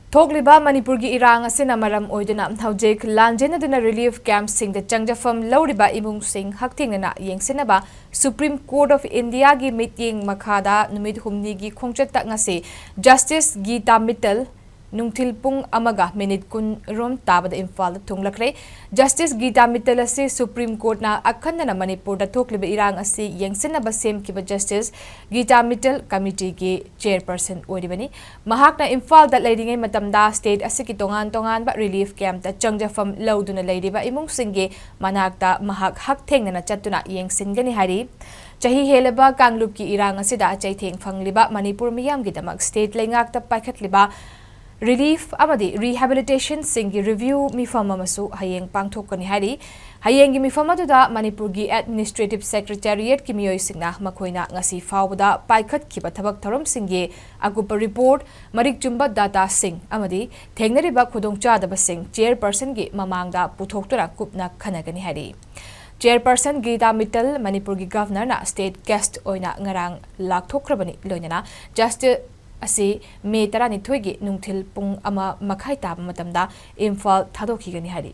Thokliba Manipur gi Erang asina maram oiduna hawjek lanjennaduna relief camp sing the changjafam louriba emung sing haktingnana yengsinnaba Supreme Court of India gi meeting makhada numit humni gi khongchat ngasi Justice Geeta Mittle Nungthil pung amaga minute kun rom tabada Imphal thunglakkhre Justice Geeta Mittle asi Supreme Court na akhanna Manipur da thokliba Erang asi yengsinnaba sem kiba Justice Geeta Mittle committee gi chairperson oidibani mahakna Imphal da leidingai matamda state asi ki tongan ba relief camp da changjafam louduna leidiba imung singge manakta mahak hak thengnana chatuna yengsingani hari chahi helaba kanglup ki Erang asida chaitheng phangliba Manipur miyam gi damak state lengak ta paikhatliba Relief amadi rehabilitation singgi review mifam amasu hayeng pangthokani hari hayengi mifam aduda Manipur gi administrative secretariat ki miyoi singna makhoina ngasi fawda paikhat ki bathabak tharom singge agupa report marik chumba data sing amadi thengnariba khudongchadaba sing chairperson gi mamangda puthoktura kupna khanagani hari Chairperson Geeta Mittle Manipur gi governor na state guest oina ngarang lakthokrabani loinana Justice asi May 12 gi nungthil pung ama makhai tab matamda Imphal thadokigani hari